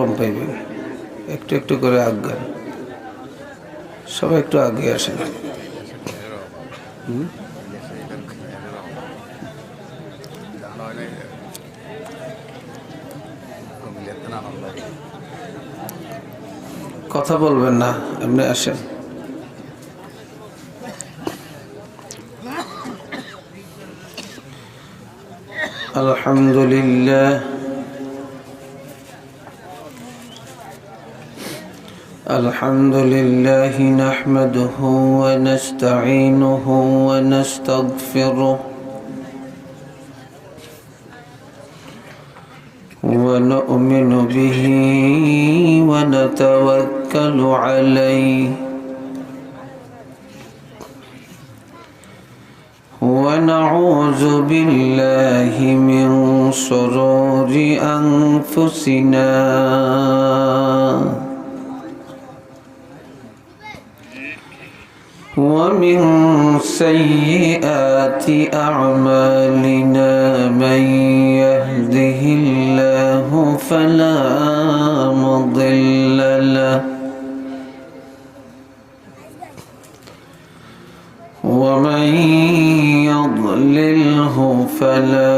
কম পাইবেন। একটু একটু করে আজ্ঞান, সবাই একটু আগে আসেন। কথা বলবেন না, এমনি আসেন। আলহামদুলিল্লাহ আলহামদুলিল্লাহি নাহমাদুহু ওয়া নাস্তাঈনুহু ওয়া নাস্তাগফিরুহু ওয়া নু'মিনু বিহি ওয়া নাতাওয়াক্কালু আলাইহি ونعوذ بالله من شرور أنفسنا ومن سيئات أعمالنا من يهده الله فلا مضل له ومن يضلله فلا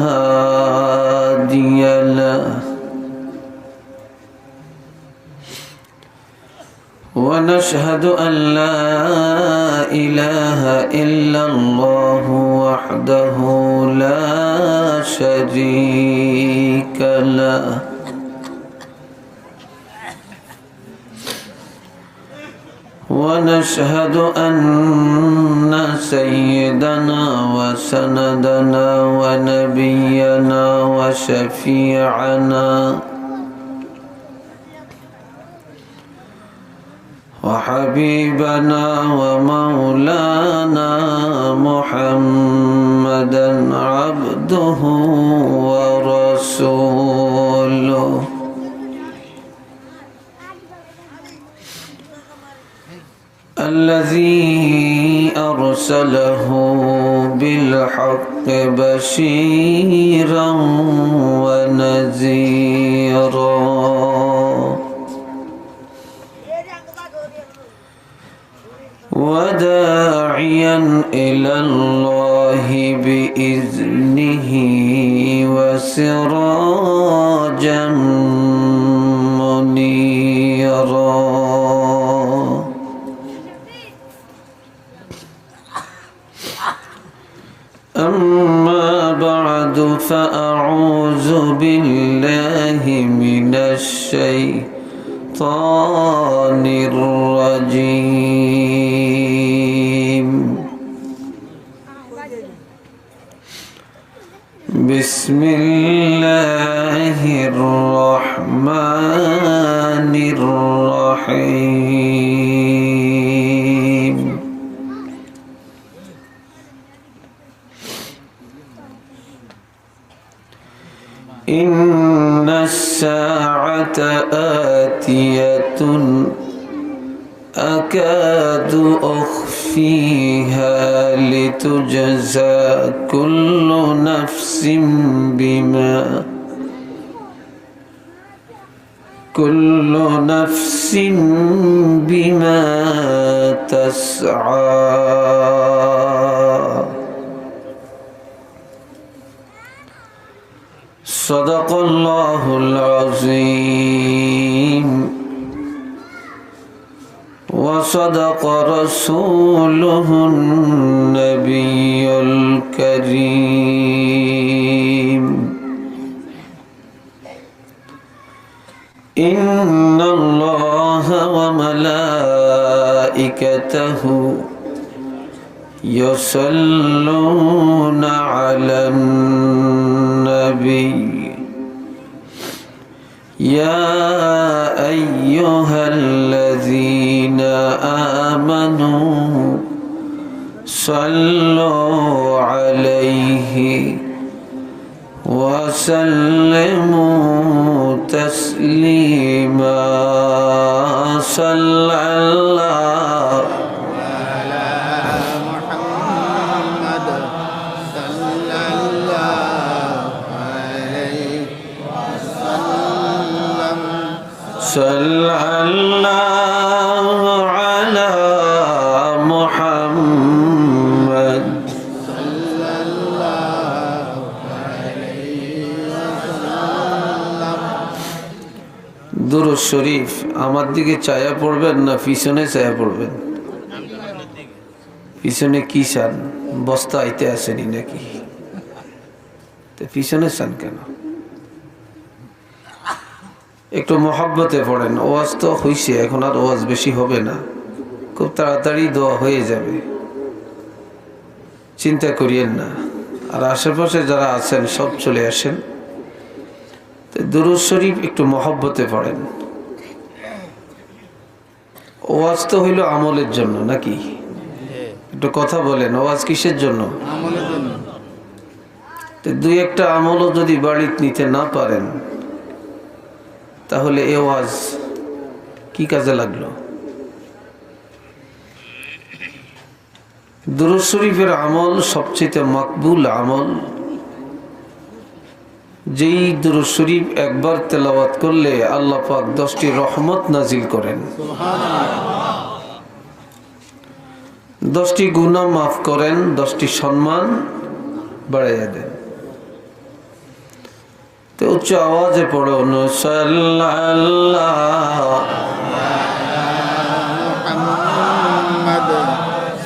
هادي له ونشهد أن لا إله إلا الله وحده لا شريك له ونشهد أن سيدنا وسندنا ونبينا وشفيعنا وحبيبنا ومولانا محمدا عبده ورسوله الذي أرسله بالحق بشيرا ونذيرا وداعيا إلى الله بإذنه وسراجا منيرا أما بعد فأعوذ بالله من الشيطان الرجيم بسم الله الرحمن الرحيم إن الساعة آتية أكاد أخفيها لتجزى كل نفس بما تسعى صدق الله العظيم وصدق رسوله النبي الكريم إن الله وملائكته يصلون على النبي يا أيها الذين آمنوا صلوا عليه وسلموا تسليما صلى الله على محمد صلى الله عليه وسلم সাল্লাল্লাহু আলা মুহাম্মদ দুরূদ শরীফ আমার দিকে চায়া পড়বেন না পিছনে চায়া পড়বেন? পিছনে কি চান? বস্তা আইতে আসেনি নাকি? পিছনে চান কেন? একটু মহব্বতে পড়েন। ওয়াজ তো হইছে, এখন আর ওয়াজ বেশি হবে না, খুব তাড়াতাড়ি দোয়া হয়ে যাবে, চিন্তা করিয়েন না। আর আশেপাশে যারা আছেন সব চলে আসেন। দুরূদ শরীফ একটু মহব্বতে পড়েন। ওয়াজ তো হইল আমলের জন্য নাকি? একটু কথা বলেন, ওয়াজ কিসের জন্য? আমলের জন্য। দুই একটা আমলও যদি বাড়িতে নিতে না পারেন তাহলে এ ওয়াজ কি কাজে লাগলো? দুরূদ শরীফের আমল সবচেয়ে মকবুল আমল। যেই দুরূদ শরীফ একবার তেলাওয়াত করলে আল্লাহ পাক 10টি রহমত নাজিল করেন, 10টি গুনাহ মাফ করেন, 10টি সম্মান বাড়াইয়া দেন। তো উচ্চ আওয়াজে পড়ো সাল্লাল্লাহু মুহাম্মদ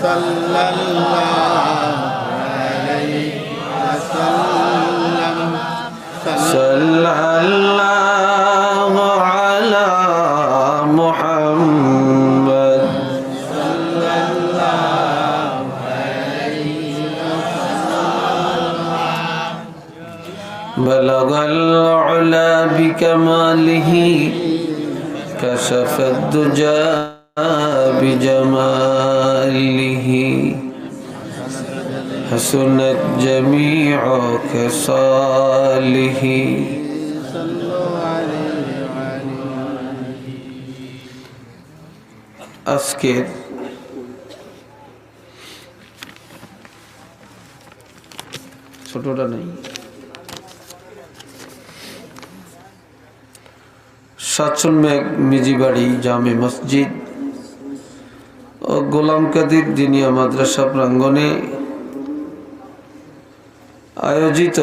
সাল্লাল্লাহু আলাইহি ওয়াসাল্লাম সাল্লাল্লাহু আলা মুহাম্মদ সাল্লাল্লাহু আলাইহি ওয়াসাল্লাম বালাগাল উলা বিকামালিহি কাশাফাদ দুজা বিজামালিহি حسنت جميع خصاله আজকের ছোটটা নেই, সাতচল্লিশ মিজিবাড়ি জামে মসজিদ ও গোলাম কাদির দিনিয়া মাদ্রাসা প্রাঙ্গণে আয়োজিত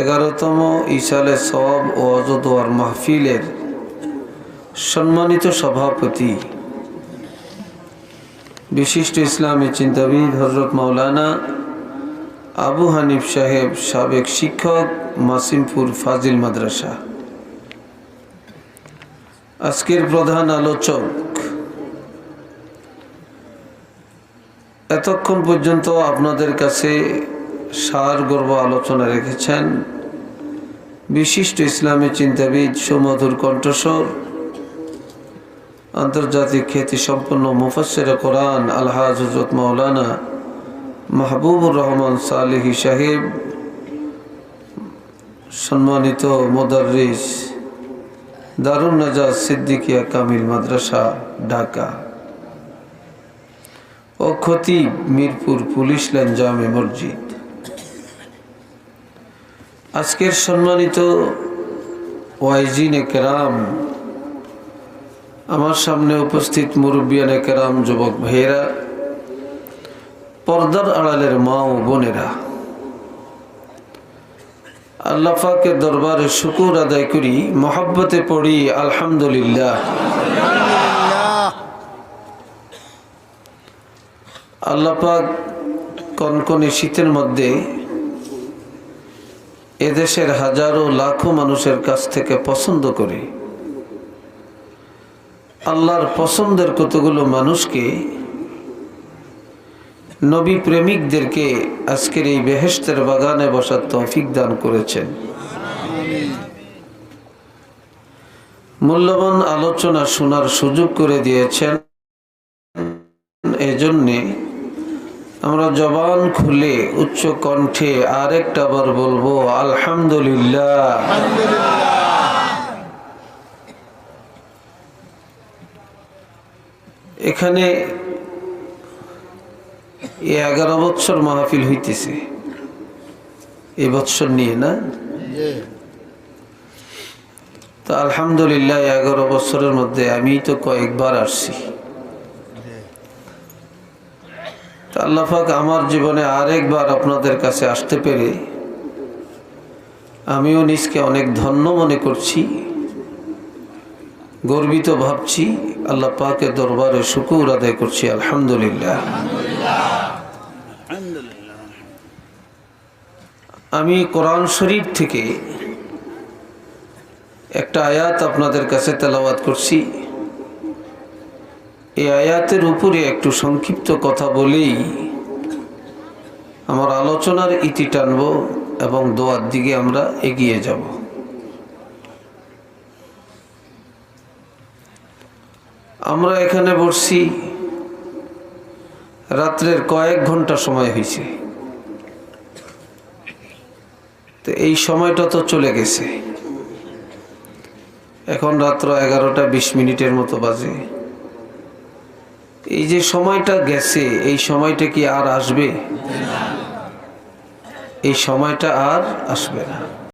11তম ইসালে সওয়াব ও অজদোয়ার মাহফিলের সম্মানিত সভাপতি বিশিষ্ট ইসলামী চিন্তাবিদ হযরত মাওলানা আবু হানিফ সাহেব, সাবেক শিক্ষক, মাসিমপুর ফাজিল মাদ্রাসা। আজকের প্রধান আলোচক এতক্ষণ পর্যন্ত আপনাদের কাছে সারগর্ভ আলোচনা রেখেছেন বিশিষ্ট ইসলামী চিন্তাবিদ, সুমধুর কণ্ঠস্বর, আন্তর্জাতিক খ্যাতি সম্পন্ন মুফাসসিরে কোরআন আলহাজ হযরত মাওলানা মাহবুবুর রহমান সালেহী সাহেব, সম্মানিত মুদাররিস দারুন নাজাত সিদ্দিকিয়া কামিল মাদ্রাসা ঢাকা ও খতিব মিরপুর পুলিশ লাইন জামে মসজিদ। আজকের সম্মানিত ওয়াইজিনে কেরাম, আমার সামনে উপস্থিত মুরব্বিয়ানে কেরাম, যুবক ভাইয়েরা, পর্দার আড়ালের মা ও বোনেরা, আল্লাহ পাকের দরবারে শুকর আদায় করি, মহব্বতে পড়ি আলহামদুলিল্লাহ। আল্লাহ পাক কনকনে শীতের মধ্যে এদেশের হাজারো লাখো মানুষের কাছ থেকে পছন্দ করে আল্লাহর পছন্দের কতগুলো মানুষকে, নবী প্রেমিকদেরকে আজকের এই বেহেশতের বাগানে বসার তৌফিক দান করেছেন। মূল্যবান আলোচনা শোনার সুযোগ করে দিয়েছেন। এজন্যে আমরা জবান খুলে উচ্চ কণ্ঠে আরেকটা বার বলবো আলহামদুলিল্লাহ। এখানে 11 বছর মাহফিল হইতেছে, এই বছর নিয়ে না, তো আলহামদুলিল্লাহ 11 বছরের মধ্যে আমি তো কয়েকবার আসছি। তো আল্লাহ পাক আমার জীবনে আরেকবার আপনাদের কাছে আসতে পেরে আমিও নিজকে অনেক ধন্য মনে করছি, গর্বিত ভাবছি। আল্লাহ পাকের দরবারে শুকর আদায় করছি, আলহামদুলিল্লাহ। আমি কোরআন শরীফ থেকে একটা আয়াত আপনাদের কাছে তেলাওয়াত করছি। এই আয়াতের উপরে একটু সংক্ষিপ্ত কথা বলেই আমার আলোচনার ইতি টানব এবং দোয়ার দিকে আমরা এগিয়ে যাব। আমরা এখানে বসছি, রাত্রের কয়েক ঘন্টা সময় হয়েছে। তো এই সময়টা তো চলে গেছে, এখন রাত্র 11টা 20 মিনিটের মতো বাজে। এই যে সময়টা গেছে, এই সময়টা কি আর আসবে? এই সময়টা আর আসবে না।